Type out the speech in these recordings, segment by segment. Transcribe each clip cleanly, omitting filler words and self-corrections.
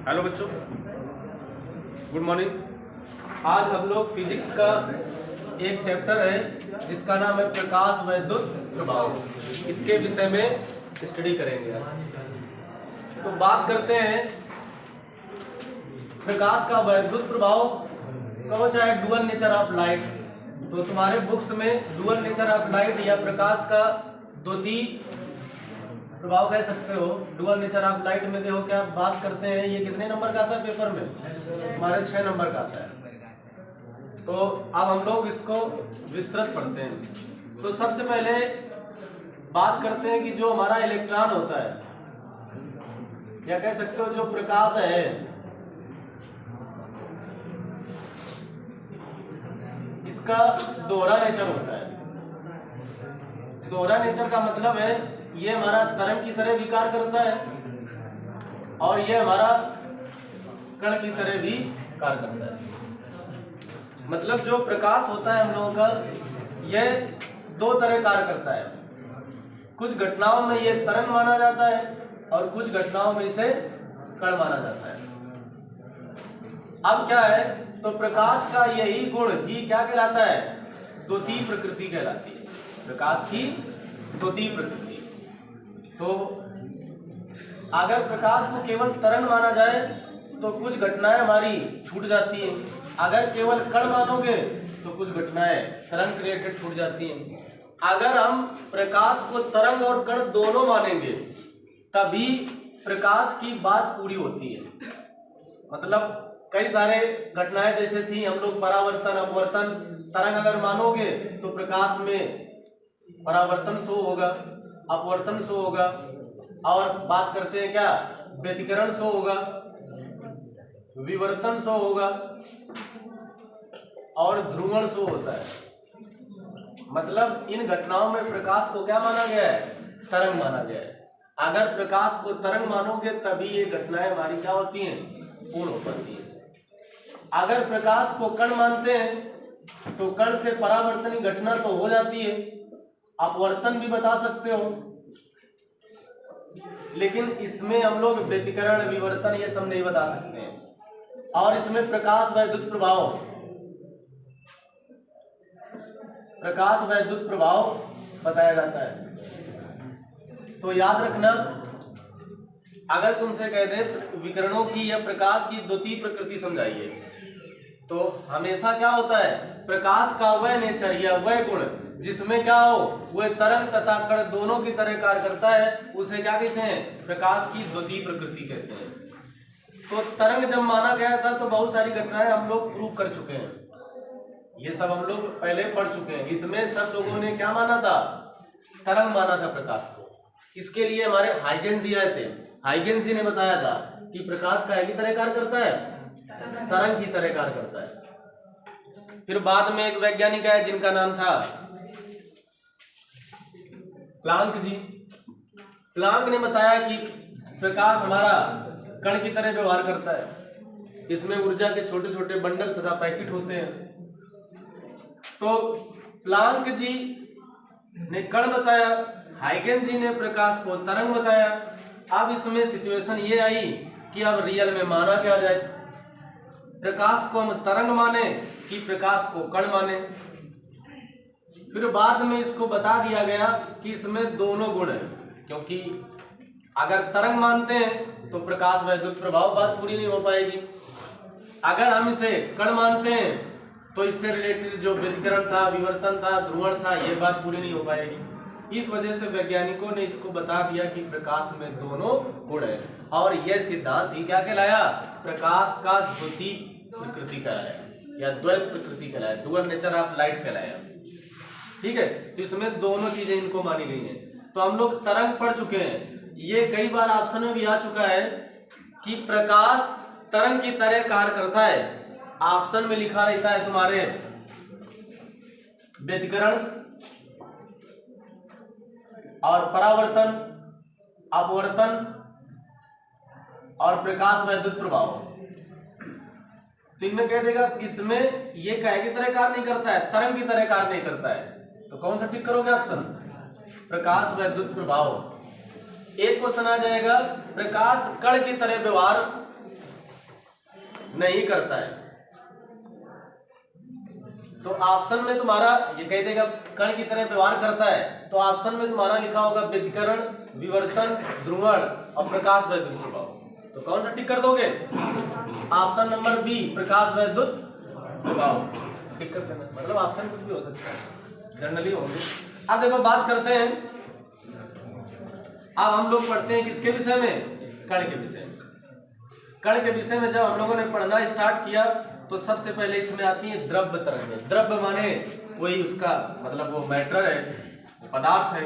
Hello बच्चों, good morning. आज हम लोग फिजिक्स का एक चैप्टर है जिसका नाम है प्रकाश वैद्युत प्रभाव। इसके विषय में स्टडी करेंगे। तो बात करते हैं प्रकाश का वैद्युत प्रभाव। कहो चाहे डुअल नेचर ऑफ लाइट, तो तुम्हारे बुक्स में डुअल नेचर ऑफ लाइट या प्रकाश का द्वितीय प्रभाव कह सकते हो। डुअल नेचर ऑफ लाइट में देखो क्या बात करते हैं। ये कितने नंबर का था पेपर में? हमारे 6 नंबर का था। तो अब हम लोग इसको विस्तृत पढ़ते हैं। तो सबसे पहले बात करते हैं कि जो हमारा इलेक्ट्रॉन होता है, या कह सकते हो जो प्रकाश है, इसका दोहरा नेचर होता है। दोहरा नेचर का मतलब है ये हमारा तरंग की तरह भी कार्य करता है और ये हमारा कण की तरह भी कार्य करता है। मतलब जो प्रकाश होता है हम लोगों का, यह दो तरह कार्य करता है। कुछ घटनाओं में ये तरंग माना जाता है और कुछ घटनाओं में इसे कण माना जाता है। अब क्या है, तो प्रकाश का यही गुण ही क्या कहलाता है? द्वितीय प्रकृति कहलाती है। प्रकाश की द्वितीय प्रकृति। तो अगर प्रकाश को केवल तरंग माना जाए तो कुछ घटनाएं हमारी छूट जाती हैं। अगर केवल कण मानोगे तो कुछ घटनाएं तरंग से रिलेटेड छूट जाती हैं। अगर हम प्रकाश को तरंग और कण दोनों मानेंगे तभी प्रकाश की बात पूरी होती है। मतलब कई सारे घटनाएं जैसे थी, हम लोग परावर्तन अपवर्तन। तरंग अगर मानोगे तो प्रकाश में परावर्तन शो होगा, अपवर्तन शो होगा, और बात करते हैं क्या, व्यतिकरण शो होगा, विवर्तन शो होगा और ध्रुवण शो होता है। मतलब इन घटनाओं में प्रकाश को क्या माना गया है? तरंग माना गया है। अगर प्रकाश को तरंग मानोगे तभी ये घटनाएं हमारी क्या होती हैं? पूर्ण हो पाती है। अगर प्रकाश को कण मानते हैं तो कण से परावर्तन की घटना तो हो जाती है, अपवर्तन भी बता सकते हो, लेकिन इसमें हम लोग व्यतिकरण विवर्तन ये सब नहीं बता सकते हैं। और इसमें प्रकाश वैद्युत प्रभाव बताया जाता है। तो याद रखना, अगर तुमसे कह दे विकिरणों की या प्रकाश की द्वितीय प्रकृति समझाइए, तो हमेशा क्या होता है? प्रकाश का वह नेचर या वह गुण जिसमें क्या हो, वह तरंग तथा कण दोनों की तरह कार्य करता है, उसे क्या कहते हैं? प्रकाश की द्वितीय प्रकृति कहते हैं। तो तरंग जब माना गया था तो बहुत सारी घटनाएं हम लोग प्रूव कर चुके हैं। ये सब हम लोग पहले पढ़ चुके हैं। इसमें सब लोगों ने क्या माना था? तरंग माना था प्रकाश को। इसके लिए हमारे हाइगेंस जी आए थे। हाइगेंस जी ने बताया था कि प्रकाश का एक ही तरह कार्य करता है, तरंग की तरह कार्य करता है। फिर बाद में एक वैज्ञानिक आए जिनका नाम था प्लांक जी। प्लांक ने बताया कि प्रकाश हमारा कण की तरह व्यवहार करता है। इसमें ऊर्जा के छोटे छोटे बंडल तथा पैकेट होते हैं। तो प्लांक जी ने कण बताया, हाइगेंस जी ने प्रकाश को तरंग बताया। अब इसमें सिचुएशन ये आई कि अब रियल में माना क्या जाए? प्रकाश को हम तरंग माने कि प्रकाश को कण माने? फिर बाद में इसको बता दिया गया कि इसमें दोनों गुण हैं, क्योंकि अगर तरंग मानते हैं तो प्रकाश वैद्युत प्रभाव बात पूरी नहीं हो पाएगी। अगर हम इसे कण मानते हैं तो इससे रिलेटेड जो व्यतिकरण था, विवर्तन था, ध्रुवण था, ये बात पूरी नहीं हो पाएगी। इस वजह से वैज्ञानिकों ने इसको बता दिया कि प्रकाश में दोनों गुण है। और यह सिद्धांत ही क्या कहलाया? प्रकाश का द्वितीय प्रकृति कहलाया या द्वैत प्रकृति कहलाया, डुअल नेचर ऑफ लाइट कहलाया। ठीक है, तो इसमें दोनों चीजें इनको मानी गई हैं। तो हम लोग तरंग पढ़ चुके हैं। ये कई बार ऑप्शन में भी आ चुका है कि प्रकाश तरंग की तरह कार्य करता है। ऑप्शन में लिखा रहता है तुम्हारे व्यतिकरण और परावर्तन, अपवर्तन और प्रकाश वैद्युत प्रभाव। तो इनमें कह देगा इसमें ये कहे की तरह कार्य नहीं करता है, तरंग की तरह कार्य नहीं करता है। तो कौन सा टिक करोगे ऑप्शन? प्रकाश वैद्युत प्रभाव। एक क्वेश्चन आ जाएगा, प्रकाश कण की तरह व्यवहार नहीं करता है। तो ऑप्शन में तुम्हारा ये कह देगा कण की तरह व्यवहार करता है, तो ऑप्शन में तुम्हारा लिखा होगा व्यतिकरण, विवर्तन, ध्रुवण और प्रकाश वैद्युत प्रभाव। तो कौन सा टिक कर दोगे? ऑप्शन नंबर बी, प्रकाश वैद्युत प्रभाव टिक कर देना। मतलब ऑप्शन कुछ भी हो सकता है, जनरली होंगे। अब देखो बात करते हैं, अब हम लोग पढ़ते हैं किसके विषय में? कण के विषय में। कण के विषय में जब हम लोगों ने पढ़ना स्टार्ट किया तो सबसे पहले इसमें आती है द्रव्य तरंगें। द्रव्य माने कोई उसका मतलब वो मैटर है, वो पदार्थ है।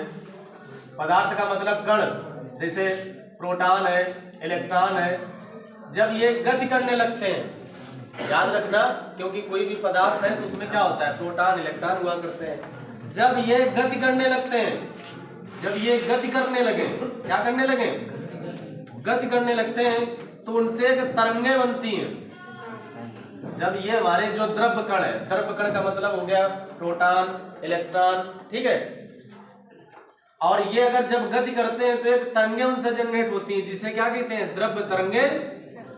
पदार्थ का मतलब कण, जैसे प्रोटॉन है, इलेक्ट्रॉन है। जब ये गति करने लगते हैं, याद रखना, क्योंकि कोई भी पदार्थ है तो उसमें क्या होता है? प्रोटॉन इलेक्ट्रॉन हुआ करते हैं। जब ये गति करने लगते हैं, जब ये गति करने लगे, क्या करने लगे? गति करने लगते हैं, तो उनसे एक तरंगें बनती हैं। जब ये हमारे जो द्रव्य कण है, द्रव्य कण का मतलब हो गया प्रोटॉन, इलेक्ट्रॉन, ठीक है। और ये अगर जब गति करते हैं तो एक तरंगें उनसे जनरेट होती हैं, जिसे क्या कहते हैं? द्रव्य तरंगें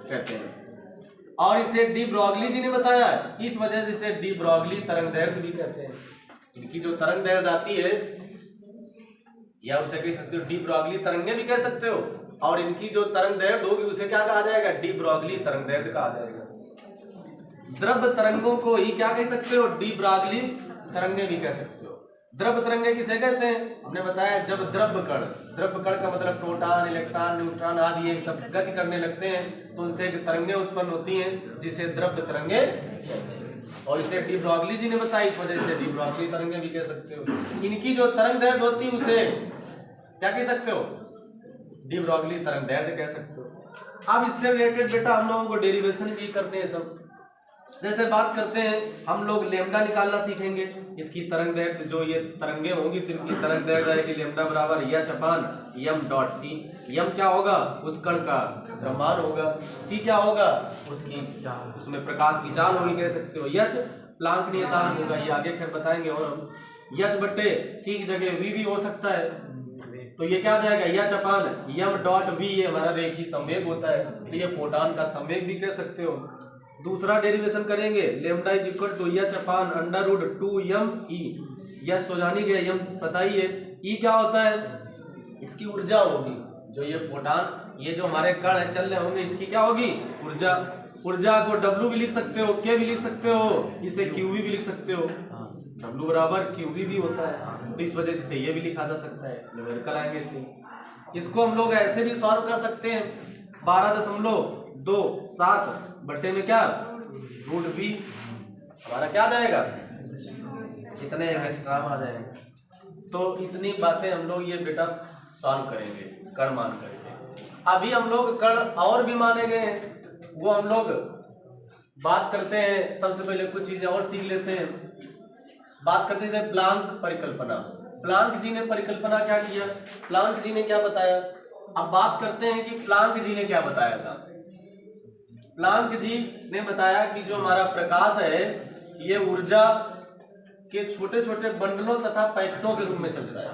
कहते हैं। और इसे डी ब्रॉगली जी ने बताया, इस वजह से इसे डी ब्रॉगली तरंगदैर्घ्य भी कहते हैं। इनकी जो तरंगदैर्घ्य आती है, या उसे कह सकते हो डी ब्रॉगली तरंगें भी कह सकते हो, और इनकी जो तरंगदैर्घ्य होगी उसे क्या कहा जाएगा? डी ब्रॉगली तरंगदैर्घ्य कहा जाएगा। द्रव्य तरंगों को ही क्या कह सकते हो? डी ब्रॉगली तरंगें भी कह सकते हो। द्रव्य तरंगें किसे कहते हैं? हमने बताया जब द्रव्य कण, द्रव्य कण का मतलब प्रोटॉन, इलेक्ट्रॉन, न्यूट्रॉन आदि ये सब गति करने लगते हैं तो उनसे एक तरंगें उत्पन्न होती हैं, जिसे द्रव्य तरंगें कहते हैं। और इसे डी ब्रॉगली जी ने बताया, इस वजह से डी ब्रॉगली तरंगें भी कह सकते हो। इनकी जो तरंगदैर्घ्य होती है उसे क्या कह सकते हो? डी ब्रॉगली तरंगदैर्घ्य कह सकते हो। अब इससे रिलेटेड बेटा हम लोगों को डेरिवेशन भी करने हैं सब। जैसे बात करते हैं, हम लोग लेमडा निकालना सीखेंगे। इसकी तरंगदैर्घ्य जो ये तरंगें होंगी तो इनकी तरंगदैर्घ्य आएगी लेमडा बराबर H upon M dot C. M क्या होगा? उस कण का द्रव्यमान होगा। सी क्या होगा? उसकी उसमें प्रकाश की चाल होगी, कह सकते हो। एच प्लांक नियतांक होगा, ये आगे खैर बताएंगे। और हम एच बट्टे सी की जगह वी भी हो सकता है, तो ये क्या आ जाएगा? H upon M dot V, ये हमारा रेखीय संवेग होता है, तो ये फोटॉन का संवेग भी कह सकते हो। दूसरा डेरिवेशन करेंगे, lambda is equal to H upon under root 2m E. Yes तो जानी गए, एम पता ही है। ई क्या होता है? इसकी ऊर्जा होगी। जो ये फोटॉन, ये जो हमारे कण है चल रहे होंगे, इसकी क्या होगी? ऊर्जा। ऊर्जा को W भी लिख सकते हो, K भी लिख सकते हो, इसे QV भी लिख सकते हो। W बराबर QV भी होता है, तो इस वजह से ये भी लिखा जा सकता है। न्यूमेरिकल आएंगे इससे। इसको हम लोग ऐसे भी सॉल्व कर सकते हैं, 12.27 बट्टे में क्या? Root B. हमारा क्या आ जाएगा? इतने एंगस्ट्रॉम आ जाएंगे। तो इतनी बातें हम लोग ये बेटा सॉल्व करेंगे, कण मान करेंगे। अभी हम लोग कण और भी माने गए हैं, वो हम लोग बात करते हैं। सबसे पहले कुछ चीजें और सीख लेते हैं। बात करते हैं प्लांक परिकल्पना। प्लांक जी ने परिकल्पना क्या किया? प्लांक जी ने क्या बताया? अब बात करते हैं कि प्लांक जी ने क्या बताया था। प्लांक जी ने बताया कि जो हमारा प्रकाश है ये ऊर्जा के छोटे छोटे बंडलों तथा पैकेटों के रूप में चलता है।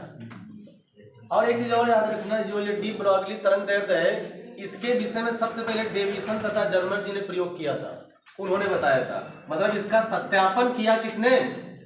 और एक चीज और याद रखना, जो ये डी ब्रॉगली तरंगदैर्घ्य है, इसके विषय में सबसे पहले डेविसन तथा जर्मर जी ने प्रयोग किया था। उन्होंने बताया था, मतलब इसका सत्यापन किया किसने?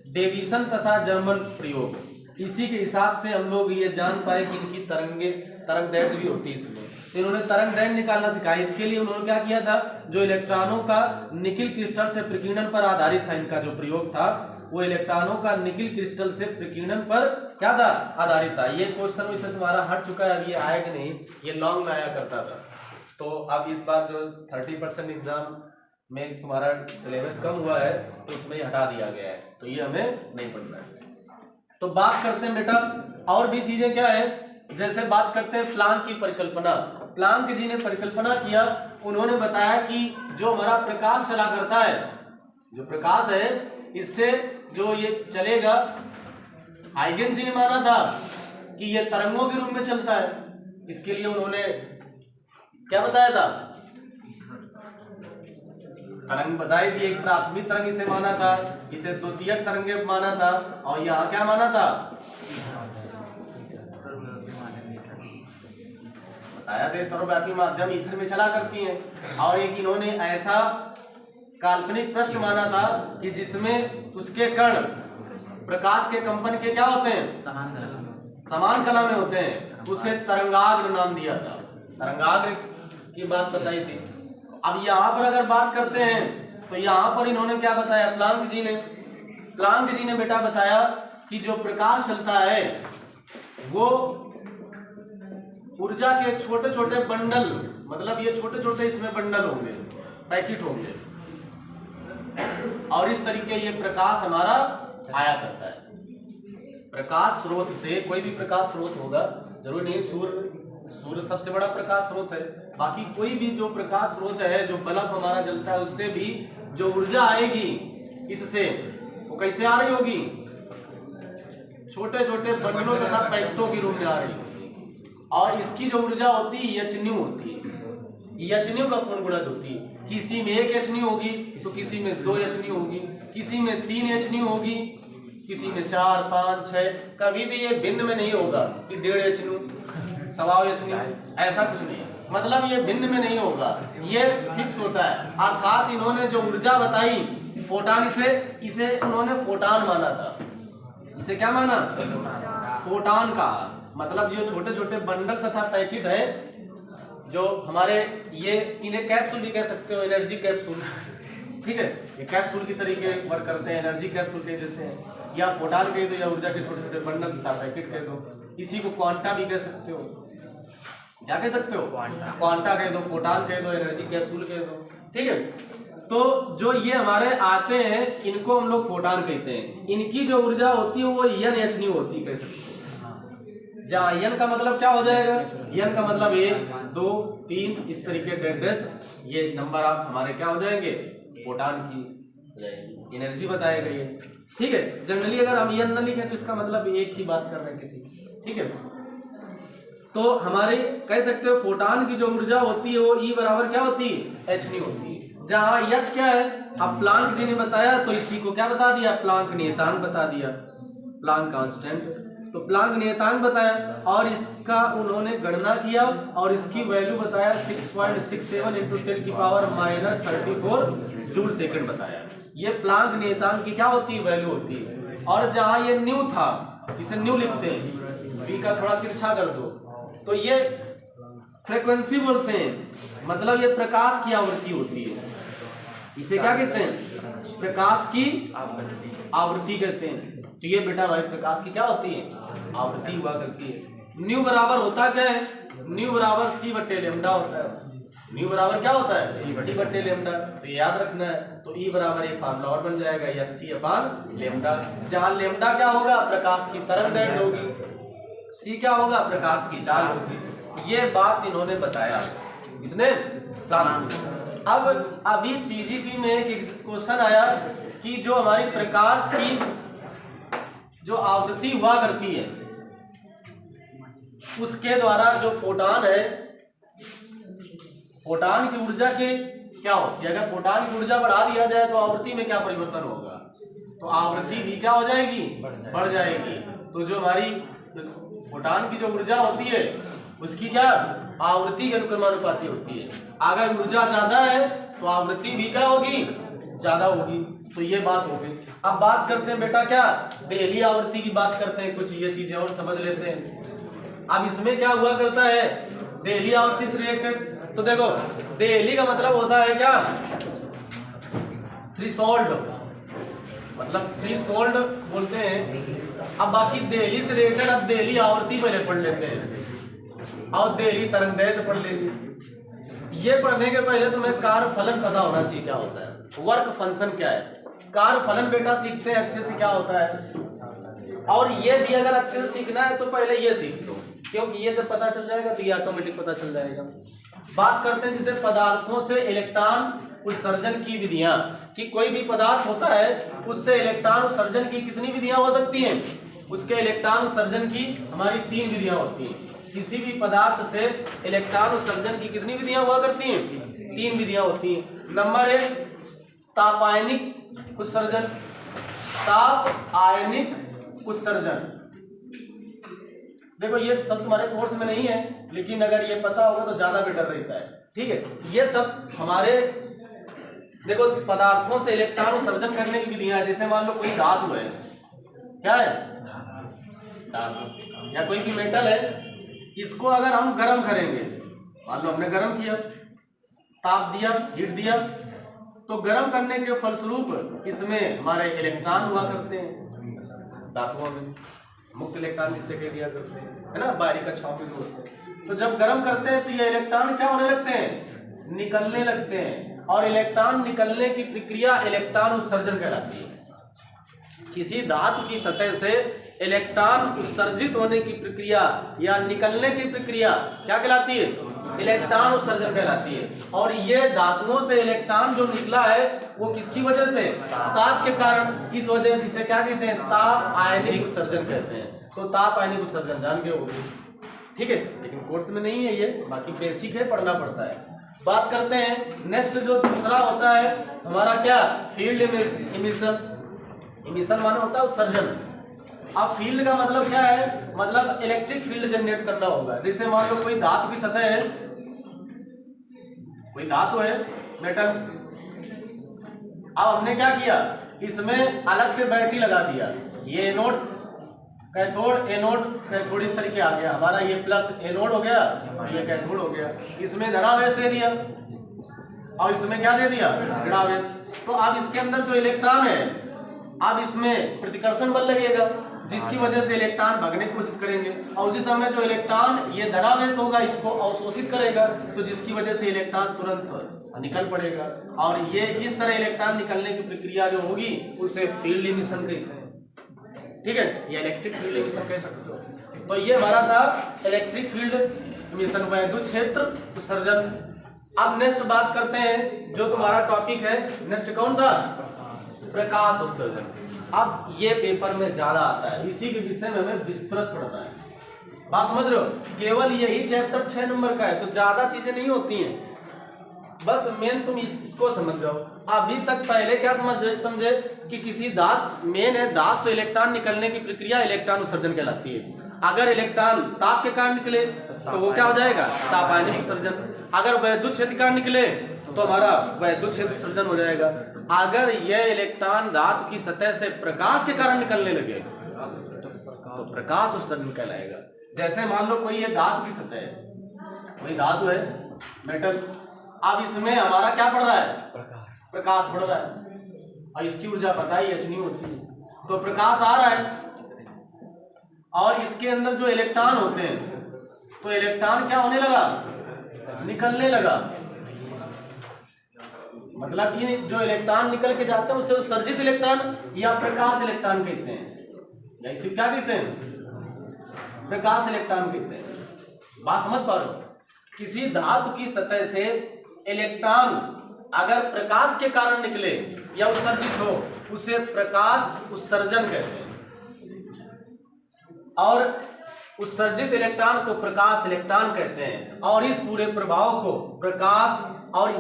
डेविसन तथा जर्मन प्रयोग। इसी के हिसाब से हम लोग ये जान पाए कि इनकी तरंगदैर्घ्य भी होती है इसमें। तो इन्होंने तरंगदैर्घ्य निकालना सिखाया। इसके लिए उन्होंने क्या किया था? जो इलेक्ट्रॉनों का निकिल क्रिस्टल से प्रकीर्णन पर आधारित था, इनका जो प्रयोग था वो इलेक्ट्रॉनों का निकिल क्रिस्टल से प्रकीर्णन पर क्या था? आधारित था। ये क्वेश्चन इससे तुम्हारा हट चुका है, अब ये आएगा नहीं, ये लॉन्ग में आया करता था। तो अब इस बार जो 30% एग्जाम में तुम्हारा सिलेबस कम हुआ है तो उसमें हटा दिया गया है, तो ये हमें नहीं पढ़ना है। तो बात करते हैं बेटा और भी चीजें क्या है, जैसे बात करते हैं प्लांक की परिकल्पना। प्लांक जी ने परिकल्पना किया, उन्होंने बताया कि जो हमारा प्रकाश चला करता है, जो प्रकाश है इससे जो ये चलेगा, हाइगेन जी ने माना था कि ये तरंगों के रूप में चलता है। इसके लिए उन्होंने क्या बताया था? तरंग बताई थी। एक प्राथमिक तरंग इसे माना था, इसे द्वितीयक तरंगे माना था, और यहाँ क्या माना था? बताया था सर्वव्यापी माध्यम ईथर में चला करती हैं। और एक इन्होंने ऐसा काल्पनिक पृष्ठ माना था कि जिसमें उसके कण प्रकाश के कंपन के क्या होते हैं, समान कला में होते हैं, उसे तरंगाग्र नाम दिया था। तरंगाग्र की बात बताई थी। अब यहाँ पर अगर बात करते हैं तो यहाँ पर इन्होंने क्या बताया, प्लांक जी ने बेटा बताया कि जो प्रकाश चलता है वो ऊर्जा के छोटे छोटे बंडल, मतलब ये छोटे छोटे इसमें बंडल होंगे, पैकेट होंगे, और इस तरीके ये प्रकाश हमारा आया करता है। प्रकाश स्रोत से, कोई भी प्रकाश स्रोत होगा, जरूरी नहीं सूर्य सबसे बड़ा प्रकाश स्रोत है, बाकी कोई भी जो प्रकाश स्रोत है, जो बल्ब हमारा जलता है, उससे भी जो ऊर्जा आएगी इससे, वो कैसे आ रही होगी, छोटे छोटे बंडलों तथा पैकेटों के रूप में आ रही होगी। और इसकी जो ऊर्जा होती है एचन्यू होती है। एचन्यू का पूर्ण गुणज होती है। किसी में 1 एचन्यू होगी तो किसी में 2 एचन्यू होगी, किसी में 3 एचन्यू होगी, किसी में 4, 5, 6। कभी भी ये भिन्न में नहीं होगा कि 1.5 एचन्यू, 1.25 एचन्यू, ऐसा कुछ नहीं है। मतलब ये भिन्न में नहीं होगा, ये फिक्स होता है। अर्थात इन्होंने जो ऊर्जा बताई फोटान, इसे उन्होंने फोटान माना था। इसे क्या माना, फोटान का मतलब ये छोटे छोटे बंडल तथा पैकेट है जो हमारे, ये इन्हें कैप्सूल भी कह सकते हो, एनर्जी कैप्सूल, ठीक है, ये कैप्सूल की तरीके वर्क करते हैं, एनर्जी कैप्सूल कह देते हैं, या फोटान कह दो, या ऊर्जा के छोटे छोटे बंडल तथा पैकेट कह दो। इसी को क्वांटा भी कह सकते हो। क्या कह सकते हो, क्वांटा कह दो, फोटान कह दो, एनर्जी कैप्सूल कह दो, ठीक है। तो जो ये हमारे आते हैं इनको हम लोग फोटान कहते हैं। इनकी जो ऊर्जा होती है वो एन होती है, कह सकते हैं। जहाँ एन का मतलब क्या हो जाएगा, एन का मतलब 1, 2, 3 इस तरीके डेस, ये नंबर आप हमारे क्या हो जाएंगे, फोटान की जाएगी, एनर्जी बताएगा ये, ठीक है। जनरली अगर हम एन न लिखें तो इसका मतलब 1 की बात कर रहे हैं किसी, ठीक है। तो हमारे कह सकते हो फोटान की जो ऊर्जा होती है वो E बराबर क्या होती है, एच होती है। जहाँ H क्या है, अब प्लांक जी ने बताया तो इसी को क्या बता दिया, प्लांक नियतांक बता दिया, प्लांक कांस्टेंट। तो प्लांक नियतांक बताया और इसका उन्होंने गणना किया और इसकी वैल्यू बताया 6.67 × 10⁻34 जूल सेकंड बताया। ये प्लांक नियतांक की क्या होती है, वैल्यू होती है। और जहाँ ये न्यू था, इसे न्यू लिखते हैं, V का थोड़ा तिरछा कर दो, तो ये फ्रीक्वेंसी बोलते हैं, मतलब ये प्रकाश की आवृत्ति होती है। इसे क्या कहते हैं, प्रकाश की आवृत्ति कहते हैं। तो ये बेटा भाई प्रकाश की क्या होती है, आवृत्ति हुआ करती है। न्यू बराबर होता क्या है, न्यू बराबर c/λ होता है। न्यू बराबर क्या होता है, c/λ। तो ये याद रखना है। तो E बराबर एक फार्मूला और बन जाएगा, fc/λ। जहाँ लैम्डा क्या होगा, प्रकाश की तरंग दैर्ध्य होगी, C क्या होगा, प्रकाश की चाल होगी। ये बात इन्होंने बताया, इसने। अब अभी टीजीटी में एक क्वेश्चन आया कि जो हमारी प्रकाश की जो आवृत्ति हुआ करती है उसके द्वारा जो फोटान है, फोटान की ऊर्जा के क्या होती है, अगर फोटान की ऊर्जा बढ़ा दिया जाए तो आवृत्ति में क्या परिवर्तन होगा, तो आवृत्ति भी क्या हो जाएगी, बढ़ जाएगी। तो जो हमारी फोटान की जो ऊर्जा होती है उसकी क्या आवृत्ति के अनुक्रमानुपाती होती है। अगर ऊर्जा ज्यादा है तो आवृत्ति भी क्या होगी, ज्यादा होगी। तो ये बात हो गई। अब बात करते हैं बेटा क्या, देहली आवृत्ति की बात करते हैं, कुछ ये चीजें और समझ लेते हैं। अब इसमें क्या हुआ करता है, देहली आवृत्ति से रिलेटेड। तो देखो देहली का मतलब होता है क्या, थ्रेशोल्ड, मतलब थ्रेशोल्ड बोलते हैं। अब बाकी देहली से रिलेटेड अब देहली आवृत्ति पहले पढ़ लेते हैं और देहली तरंग दैर्ध्य पढ़ लेंगे। ये पढ़ने के पहले तुम्हें कार्य फलन पता होना चाहिए क्या होता है, वर्क फंक्शन क्या है। कार्य फलन बेटा सीखते हैं अच्छे से क्या होता है, और ये भी अगर अच्छे से सीखना है तो पहले ये सीख लो, क्योंकि ये जब पता चल जाएगा तो ये ऑटोमेटिक पता चल जाएगा। बात करते हैं जैसे पदार्थों से इलेक्ट्रॉन उत्सर्जन की विधियां, कि कोई भी पदार्थ होता है उससे इलेक्ट्रॉन उत्सर्जन की कितनी विधियां हो सकती हैं, उसके इलेक्ट्रॉन उत्सर्जन की हमारी 3 विधियां होती हैं। किसी भी पदार्थ से इलेक्ट्रॉन उत्सर्जन की कितनी विधियां हुआ करती हैं, 3 विधियां होती हैं। नंबर 1 ताप आयनिक उत्सर्जन, ताप आयनिक उत्सर्जन। देखो ये सब तुम्हारे कोर्स में नहीं है, लेकिन अगर ये पता होगा तो ज्यादा बेटर रहता है, ठीक है। ये सब हमारे देखो पदार्थों से इलेक्ट्रॉन उत्सर्जन करने की विधियां हैं। जैसे मान लो कोई धातु है, क्या है, धातु या कोई भी मेटल है, इसको अगर हम गर्म करेंगे, मान लो हमने गर्म किया, ताप दिया, हीट दिया, तो गर्म करने के फलस्वरूप इसमें हमारे इलेक्ट्रॉन हुआ करते हैं। धातुओं में मुक्त इलेक्ट्रॉन जिससे कह दिया करते हैं, है ना, बाहरी कक्षाओं में होते हैं। तो जब गर्म करते हैं तो ये इलेक्ट्रॉन क्या होने लगते हैं, निकलने लगते हैं। और इलेक्ट्रॉन निकलने की प्रक्रिया इलेक्ट्रॉन उत्सर्जन कहलाती है। किसी धातु की सतह से इलेक्ट्रॉन उत्सर्जित होने की प्रक्रिया या निकलने की प्रक्रिया क्या कहलाती है, इलेक्ट्रॉन उत्सर्जन कहलाती है। और ये धातुओं से इलेक्ट्रॉन जो निकला है वो किसकी वजह से, ताप के कारण। इस वजह से इसे क्या कहते हैं, ताप आयनिक उत्सर्जन कहते हैं। तो ताप आयनिक उत्सर्जन जान गए होंगे, ठीक है, लेकिन कोर्स में नहीं है ये, बाकी बेसिक है, पढ़ना पड़ता है। बात करते हैं नेक्स्ट, जो दूसरा होता है हमारा क्या, फील्ड इमिशन। इमिशन माने होता है उत्सर्जन। अब फील्ड का मतलब क्या है, मतलब इलेक्ट्रिक फील्ड जनरेट करना होगा। जैसे मान लो कोई धातु की सतह है, कोई धातु है मेटल, अब हमने क्या किया, इसमें अलग से बैटरी लगा दिया। ये एनोड कैथोड, एनोड कैथोड इस तरीके आ गया हमारा, ये प्लस एनोड हो गया, ये कैथोड हो गया। इसमें धनावेश दे दिया और इसमें क्या दे दिया, ऋणावेश। तो अब इसके अंदर जो इलेक्ट्रॉन है, अब इसमें प्रतिकर्षण बल लगेगा, जिसकी वजह से इलेक्ट्रॉन भागने की कोशिश करेंगे। और उसी समय जो इलेक्ट्रॉन ये धनावेश होगा, इसको अवशोषित करेगा, तो जिसकी वजह से इलेक्ट्रॉन तुरंत निकल पड़ेगा। और ये इस तरह इलेक्ट्रॉन निकलने की प्रक्रिया जो होगी उसे फील्ड इमिशन कहते हैं, ठीक है, ये इलेक्ट्रिक फील्ड इमिशन कह सकते हो। तो ये हमारा था इलेक्ट्रिक फील्ड इमिशन, वैद्युत क्षेत्र उत्सर्जन। अब नेक्स्ट बात करते हैं, जो तुम्हारा टॉपिक है नेक्स्ट कौन सा, प्रकाश उत्सर्जन। अब ये पेपर में ज्यादा आता है, इसी के विषय में हमें विस्तृत पढ़ना है। बात समझ रहे हो, केवल यही चैप्टर 6 नंबर का है, तो ज्यादा चीजें नहीं होती हैं, बस मेन तुम इसको समझ जाओ। अभी तक पहले क्या समझे कि किसी धातु, मेन है धातु से इलेक्ट्रॉन निकलने की प्रक्रिया इलेक्ट्रॉन उत्सर्जन कहलाती है। अगर इलेक्ट्रॉन ताप के कारण निकले तो वो क्या हो जाएगा, ताप आयनिक उत्सर्जन। अगर वैद्युत क्षेत्र के कारण निकले तो हमारा वैद्युत क्षेत्र उत्सर्जन हो जाएगा। अगर यह इलेक्ट्रॉन धातु की सतह से प्रकाश के कारण निकलने लगे तो प्रकाश उत्सर्जन कहलाएगा। जैसे मान लो कोई ये धातु की सतह है, कोई धातु है मेटल, अब इसमें हमारा क्या पड़ रहा है, प्रकाश पड़ रहा है, और इसकी ऊर्जा पता ही h होती है। तो प्रकाश आ रहा है और इसके अंदर जो इलेक्ट्रॉन होते हैं, तो इलेक्ट्रॉन क्या होने लगा, निकलने लगा। मतलब कि जो इलेक्ट्रॉन निकल के जाते हैं उसे उत्सर्जित इलेक्ट्रॉन या प्रकाश इलेक्ट्रॉन कहते हैं, या इसे क्या कहते हैं, प्रकाश इलेक्ट्रॉन कहते हैं। बात समझ पा रहे हो, किसी धातु की सतह से इलेक्ट्रॉन अगर प्रकाश के कारण निकले या उत्सर्जित हो उसे प्रकाश उत्सर्जन कहते हैं, और उत्सर्जित इलेक्ट्रॉन को प्रकाश इलेक्ट्रॉन कहते हैं। और इस पूरे प्रभाव को प्रकाश और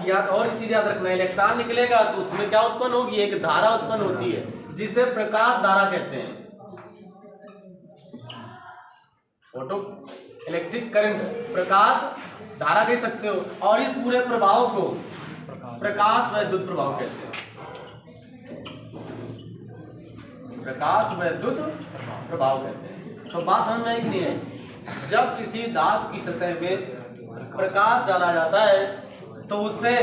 चीज याद रखना, इलेक्ट्रॉन निकलेगा तो उसमें क्या उत्पन्न होगी, एक धारा उत्पन्न होती है जिसे प्रकाश धारा कहते हैं, फोटो इलेक्ट्रिक करंट, प्रकाश धारा कह सकते हो। और इस पूरे प्रभाव को प्रकाश वैद्युत प्रभाव कहते हैं, प्रकाश वैद्युत प्रभाव कहते हैं। तो बात समझ में आई कि नहीं है, जब किसी धातु की सतह में प्रकाश डाला जाता है तो उससे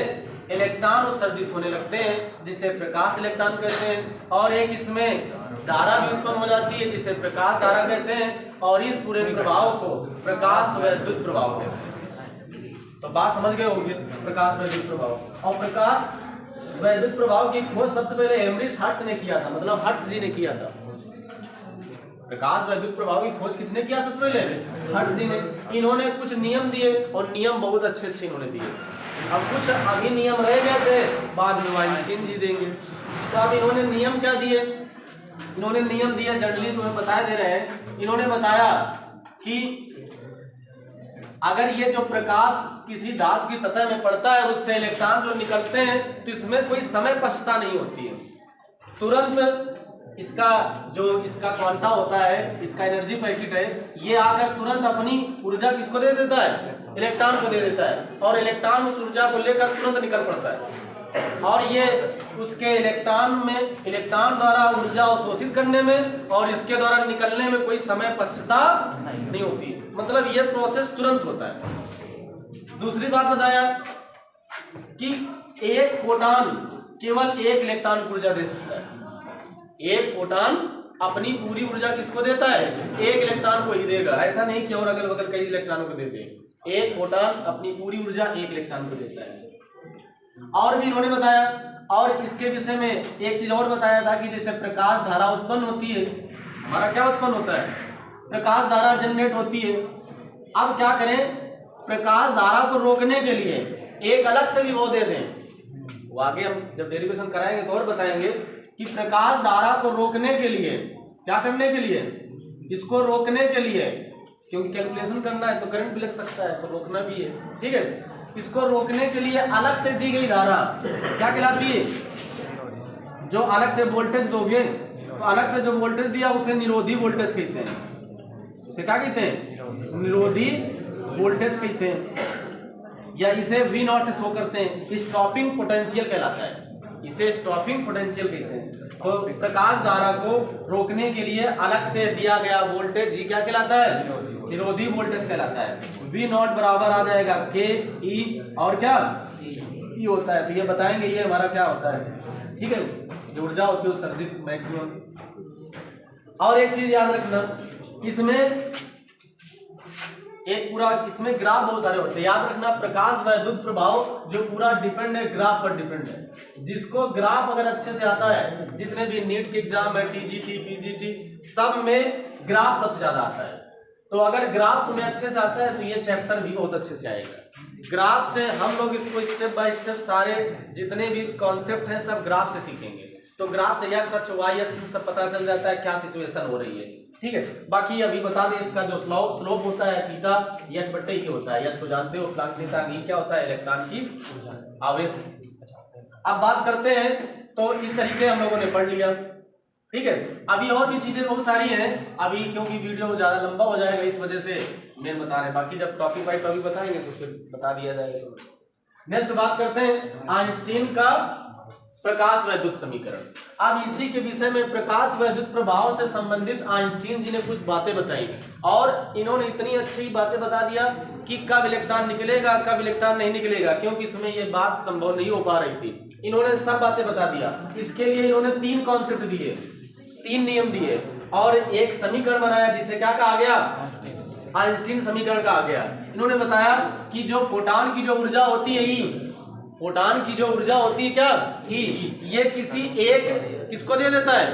इलेक्ट्रॉन उत्सर्जित होने लगते हैं जिसे प्रकाश इलेक्ट्रॉन कहते हैं, और एक इसमें धारा भी उत्पन्न हो जाती है जिसे प्रकाश धारा कहते हैं, और इस पूरे प्रभाव को प्रकाश वैद्युत प्रभाव कहते हैं। तो बात समझ गए होंगे, प्रकाश वैद्युत प्रभाव। और प्रकाश वैद्युत प्रभाव की खोज सबसे पहले हेनरी हर्ट्ज ने किया था, मतलब हर्ट्ज जी ने किया था। प्रकाश वैद्युत प्रभाव की खोज किसने किया सबसे पहले, हर्ट्ज जी ने। इन्होंने कुछ नियम दिए और नियम बहुत अच्छे अच्छे इन्होंने दिए। अब कुछ अभी नियम रह गए थे, बाद में आइंस्टीन जी देंगे। तो अब इन्होंने नियम क्या दिए, इन्होंने नियम दिया, जनरली तुम्हें बता दे रहे हैं। इन्होंने बताया कि अगर ये जो प्रकाश किसी धातु की सतह में पड़ता है उससे इलेक्ट्रॉन जो निकलते हैं तो इसमें कोई समय पश्चता नहीं होती है, तुरंत इसका जो इसका क्वांटा होता है, इसका एनर्जी पैकेट है, ये आकर तुरंत अपनी ऊर्जा किसको दे देता है, इलेक्ट्रॉन को दे देता है, और इलेक्ट्रॉन उस ऊर्जा को लेकर तुरंत निकल पड़ता है। और ये उसके इलेक्ट्रॉन द्वारा ऊर्जा अवशोषित करने में और इसके द्वारा निकलने में कोई समय पश्चाता नहीं होती, मतलब ये प्रोसेस तुरंत होता है। दूसरी बात बताया कि एक फोटॉन केवल एक इलेक्ट्रॉन की ऊर्जा दे सकता है। एक फोटॉन अपनी पूरी ऊर्जा किसको देता है? एक इलेक्ट्रॉन को ही देगा, ऐसा नहीं कि और अगल बगल कई इलेक्ट्रॉनों को देते हैं। एक फोटॉन अपनी पूरी ऊर्जा एक इलेक्ट्रॉन को देता है। और भी इन्होंने बताया, और इसके विषय में एक चीज और बताया था कि जैसे प्रकाश धारा उत्पन्न होती है, हमारा क्या उत्पन्न होता है? प्रकाश धारा जनरेट होती है। अब क्या करें, प्रकाश धारा को रोकने के लिए एक अलग से भी वो दे दें। वो आगे हम जब डेरिवेशन कराएंगे तो और बताएंगे कि प्रकाश धारा को रोकने के लिए क्या करने के लिए, इसको रोकने के लिए, क्योंकि कैलकुलेशन करना है तो करंट भी लग सकता है तो रोकना भी है, ठीक है। इसको रोकने के लिए अलग से दी गई धारा क्या कहलाती है? जो अलग से वोल्टेज दोगे तो अलग से जो वोल्टेज दिया उसे निरोधी वोल्टेज कहते हैं। उसे क्या कहते हैं? निरोधी वोल्टेज कहते हैं, या इसे V0 से शो करते हैं। स्टॉपिंग पोटेंशियल कहलाता है, इसे स्टॉपिंग पोटेंशियल कहते हैं। तो प्रकाश धारा को रोकने के लिए अलग से दिया गया वोल्टेज ही क्या कहलाता है? निरोधी वोल्टेज कहलाता है। V0 बराबर आ जाएगा K E और क्या E होता है, तो ये बताएंगे ये हमारा क्या होता है, ठीक है। जो ऊर्जा होती है उत्सर्जित मैक्सिमम। और एक चीज याद रखना, इसमें एक पूरा इसमें ग्राफ बहुत सारे होते हैं, याद रखना। प्रकाश वैद्युत प्रभाव जो पूरा डिपेंड है ग्राफ पर डिपेंड है। जिसको ग्राफ अगर अच्छे से आता है, जितने भी नीट के एग्जाम है, TGT PGT सब में ग्राफ सबसे ज्यादा आता है। तो अगर ग्राफ तुम्हें अच्छे से आता है तो ये चैप्टर भी बहुत अच्छे से आएगा। ग्राफ से हम लोग इसको स्टेप बाय स्टेप सारे जितने भी कॉन्सेप्ट हैं सब ग्राफ से सीखेंगे। तो ग्राफ से एक्स अक्ष वाई अक्ष सब पता चल जाता है क्या सिचुएशन हो रही है, ठीक है। बाकी अभी बता दें इसका जो स्लोप होता है थीटा एच बट्टे के होता है, एच को जानते हो, प्लांक नेता क्या होता है? इलेक्ट्रॉन की आवेश। अब बात करते हैं, तो इस तरीके हम लोगों ने पढ़ लिया, ठीक है। अभी और भी चीजें बहुत सारी हैं, अभी क्योंकि वीडियो ज्यादा लंबा हो जाएगा इस वजह से मैं बता रहे, बाकी जब टॉपिक वाइज टॉपिक बताएंगे तो फिर बता दिया जाएगा। नेक्स्ट बात करते हैं आइंस्टीन का प्रकाश वैद्युत समीकरण। अब इसी के विषय में प्रकाश वैद्युत प्रभाव से संबंधित आइंस्टीन जी ने कुछ बातें बताई, और इन्होंने इतनी अच्छी बातें बता दिया कि कब इलेक्ट्रॉन निकलेगा कब इलेक्ट्रॉन नहीं निकलेगा, क्योंकि इसमें ये बात संभव नहीं हो पा रही थी। इन्होंने सब बातें बता दिया। इसके लिए इन्होंने 3 कॉन्सेप्ट दिए, 3 नियम दिए, और एक समीकरण बनाया जिसे क्या कहा गया? आइंस्टीन समीकरण कहा गया। इन्होंने बताया कि जो फोटॉन की जो ऊर्जा होती है ई, फोटॉन की जो ऊर्जा होती है क्या ई, ये किसी एक किसको दे देता है?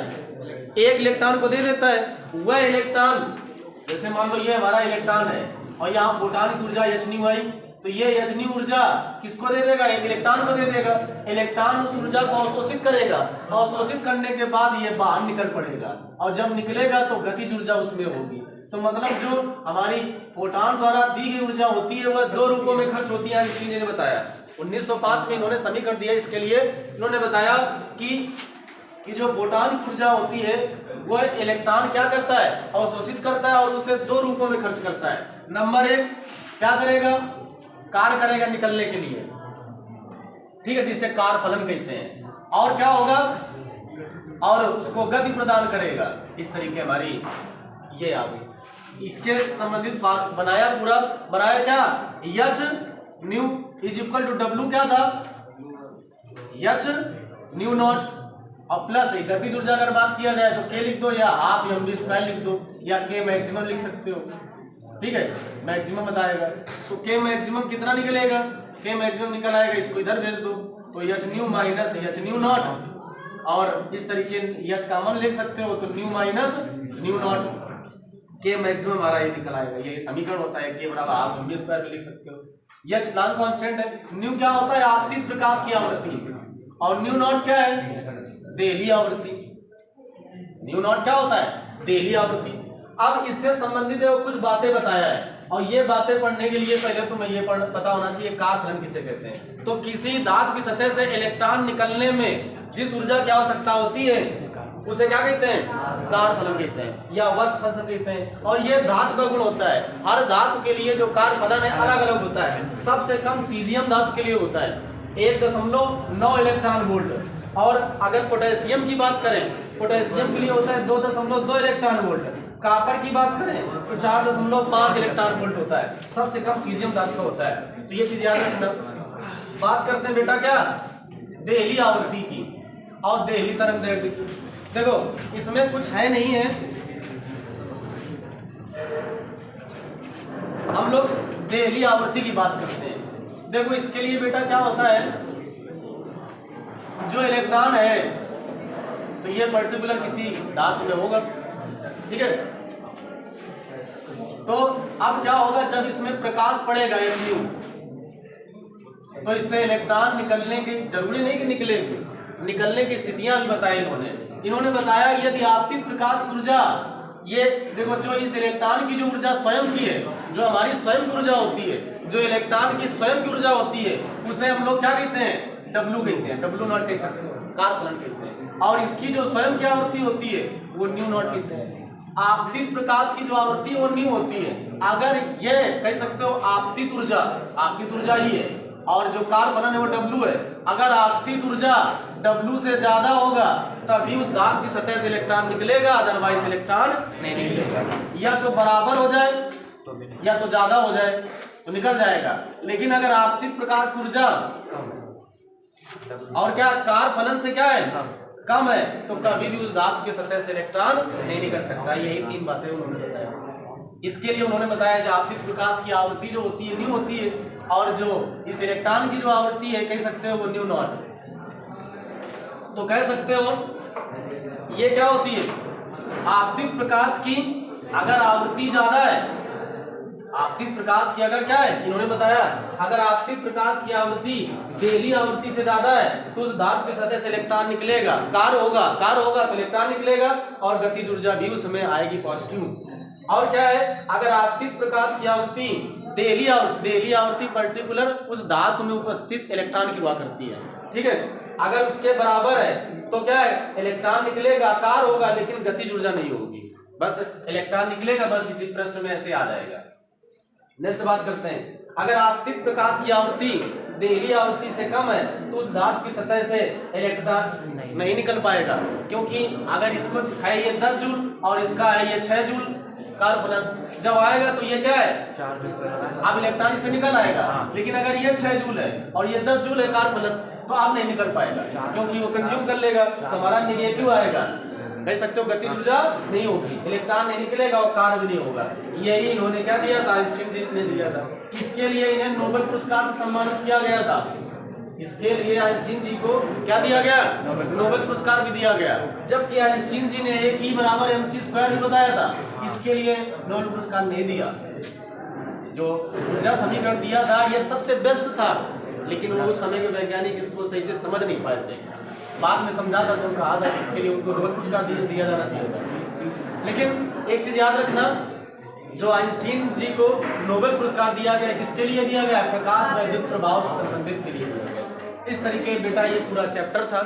एक इलेक्ट्रॉन को दे देता है। वह इलेक्ट्रॉन, जैसे मान लो ये हमारा इलेक्ट्रॉन है और यहाँ फोटॉन की ऊर्जा h न्यू आई, तो ये h न्यू ऊर्जा किसको दे देगा? एक इलेक्ट्रॉन को दे देगा। इलेक्ट्रॉन उस ऊर्जा को अवशोषित करेगा, अवशोषित करने के बाद ये बाहर निकल पड़ेगा, और जब निकलेगा तो गतिज ऊर्जा उसमें होगी। तो मतलब जो हमारी फोटॉन द्वारा दी गई ऊर्जा होती है वह 2 रूपों में खर्च होती है। आइंस्टीन ने बताया 1905 में इन्होंने समीकरण दिया। इसके लिए इन्होंने बताया कि जो फोटॉन की ऊर्जा होती है वह इलेक्ट्रॉन क्या करता है? अवशोषित करता है, और उसे 2 रूपों में खर्च करता है। नंबर 1 क्या करेगा? कार्य करेगा निकलने के लिए, ठीक है, जिसे कार्य फलन कहते हैं। और क्या होगा? और उसको गति प्रदान करेगा। इस तरीके हमारी ये आ गई। इसके संबंधित बनाया पूरा, बनाया क्या? H nu is equal to W क्या था? एच न्यू नॉट, और प्लस गतिज ऊर्जा अगर बात किया जाए तो के लिख दो, या हाफ mv स्क्वायर लिख दो, या के मैक्सिमम लिख सकते हो, ठीक है, मैक्सिमम बताएगा। तो के मैक्सिमम कितना निकलेगा? के मैक्सिमम निकल आएगा, इसको इधर भेज दो, तो H new minus H nu naught, और इस तरीके एच कॉमन लिख सकते हो तो न्यू माइनस न्यू नॉट, के मैक्सिमम हमारा ये निकल आएगा। ये समीकरण होता है, के बराबर हाफ mv स्क्वायर भी लिख सकते हो। एच प्लांक कांस्टेंट है। न्यू क्या होता है? आपतित प्रकाश की आवृत्ति, और न्यू नॉट क्या है? देहली आवृत्ति। न्यू नॉट क्या होता है? देहली आवृत्ति। अब इससे संबंधित है वो कुछ बातें बताया है, और ये बातें पढ़ने के लिए पहले तुम्हें ये पता होना चाहिए कार्य फलन किसे कहते हैं। तो किसी धातु की सतह से इलेक्ट्रॉन निकलने में जिस ऊर्जा की आवश्यकता होती है उसे क्या कहते हैं? कार्य फलन कहते हैं, या वर्क फंक्शन कहते हैं। और ये धातु का गुण होता है, हर धातु के लिए जो कार्य फलन है अलग अलग होता है। सबसे कम सीजियम धातु के लिए होता है, 1.9 इलेक्ट्रॉन वोल्ट। और अगर पोटेशियम की बात करें, पोटेशियम के लिए होता है 2.2 इलेक्ट्रॉन वोल्ट। कापर की बात करें तो 4.5 इलेक्ट्रॉन वोल्ट होता है। सबसे कम सीजियम धातु का होता है, तो ये चीज याद रखना। बात करते हैं बेटा क्या, देहली आवृत्ति की और देहली तरंगदैर्ध्य की। देखो इसमें कुछ है नहीं है, हम लोग देहली आवृत्ति की बात करते हैं। देखो इसके लिए बेटा क्या होता है, जो इलेक्ट्रॉन है तो ये पर्टिकुलर किसी धातु में होगा, ठीक है। तो अब क्या होगा, जब इसमें प्रकाश पड़ेगा HU, तो इससे इलेक्ट्रॉन निकलने की, जरूरी नहीं कि निकलेंगे, निकलने की स्थितियां भी बताई इन्होंने बताया यदि आपतित प्रकाश ऊर्जा, ये देखो जो इस इलेक्ट्रॉन की जो ऊर्जा स्वयं की है, जो हमारी स्वयं की ऊर्जा होती है, जो इलेक्ट्रॉन की स्वयं की ऊर्जा होती है, उसे हम लोग क्या कहते हैं, W कहते हैं, W0 कह सकते हैं, कारफलन कहते हैं। और इसकी जो स्वयं की आवृत्ति होती है वो μ0 कहते हैं। आपतित प्रकाश की जो आवृत्ति है वो न्यू होती है। अगर ये कह सकते हो आपतित ऊर्जा ही है, और जो कारफलन है वो W है। अगर आपतित ऊर्जा W से ज्यादा होगा तभी उस धातु की सतह से इलेक्ट्रॉन निकलेगा, अदरवाइज इलेक्ट्रॉन नहीं निकलेगा। या तो बराबर हो जाए या तो ज्यादा हो जाए तो निकल जाएगा। लेकिन अगर आपतित प्रकाश ऊर्जा और क्या कारफलन से क्या है, कम है, तो कभी भी उस धातु की सतह से इलेक्ट्रॉन नहीं निकल सकता। यही 3 बातें उन्होंने बताया। इसके लिए उन्होंने बताया कि आपतित प्रकाश की आवृत्ति जो होती है न्यू होती है, और जो इस इलेक्ट्रॉन की जो आवृत्ति है कह सकते हो वो μ0। तो कह सकते हो ये क्या होती है, आपतित प्रकाश की अगर आवृत्ति ज्यादा है, आपतित प्रकाश की अगर क्या है, इन्होंने बताया अगर आपतित प्रकाश की आवृत्ति देहली आवृत्ति से ज्यादा है तो उस धातु की सतह से इलेक्ट्रॉन निकलेगा, कार्य होगा तो इलेक्ट्रॉन निकलेगा, और गतिज ऊर्जा भी उसमें आएगी पॉजिटिव। और क्या है, अगर आपतित प्रकाश की आवृत्ति देहली आवृत्ति पर्टिकुलर उस धातु में उपस्थित इलेक्ट्रॉन की हुआ करती है, ठीक है। अगर उसके बराबर है तो क्या है, इलेक्ट्रॉन निकलेगा, कार्य होगा, लेकिन गतिज ऊर्जा नहीं होगी, बस इलेक्ट्रॉन निकलेगा, बस इसी पृष्ठ में ऐसे आ जाएगा। नेक्स्ट बात करते हैं, अगर आपतित प्रकाश की आवृत्ति देहली आवृत्ति से कम है तो उस धातु की सतह से इलेक्ट्रॉन नहीं निकल पाएगा, क्योंकि अगर इसको है ये 10 जूल और इसका है ये 6 जूल कारफलन, जब आएगा तो ये क्या है 4 जूल, अब इलेक्ट्रॉन इससे निकल आएगा। लेकिन अगर ये 6 जूल है और ये 10 जूल है कारफलन, तो आप नहीं निकल पाएगा, क्योंकि वो कंज्यूम कर लेगा, तो हमारा नेगेटिव आएगा, कह सकते हो गतिज ऊर्जा नहीं होगी, इलेक्ट्रॉन नहीं निकलेगा और कार्य भी नहीं होगा। यही इन्होंने क्या दिया था, आइंस्टीन जी ने दिया था। इसके लिए इन्हें नोबेल पुरस्कार से सम्मानित किया गया था। इसके लिए आइंस्टीन जी को क्या दिया गया, नोबेल पुरस्कार भी दिया गया, जबकि आइंस्टीन जी ने E = mc² भी बताया था, इसके लिए नोबेल पुरस्कार नहीं दिया। जो ऊर्जा समीकरण दिया था ये सबसे बेस्ट था, लेकिन वो उस समय के वैज्ञानिक इसको सही से समझ नहीं पाए थे। बाद में समझा था तो कहा था इसके लिए उनको नोबेल पुरस्कार दिया जाना चाहिए था। लेकिन एक चीज याद रखना, जो आइंस्टीन जी को नोबेल पुरस्कार दिया गया, किसके लिए दिया गया, प्रकाश वैद्युत प्रभाव से संबंधित के लिए दिया गया। इस तरीके बेटा ये पूरा चैप्टर था,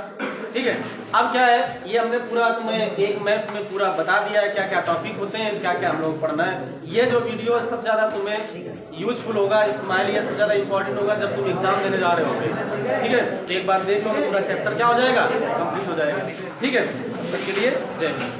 ठीक है। अब क्या है, ये हमने पूरा तुम्हें एक मैप में पूरा बता दिया है क्या क्या टॉपिक होते हैं, क्या क्या हम लोग पढ़ना है। ये जो वीडियो है सबसे ज्यादा तुम्हें यूजफुल होगा, तुम्हारे लिए सबसे ज्यादा इंपॉर्टेंट होगा जब तुम एग्जाम देने जा रहे होगे, ठीक है। तो एक बार देख लो तो पूरा चैप्टर क्या हो जाएगा, कंप्लीट हो जाएगा, ठीक है। तब के लिए जय हिंद।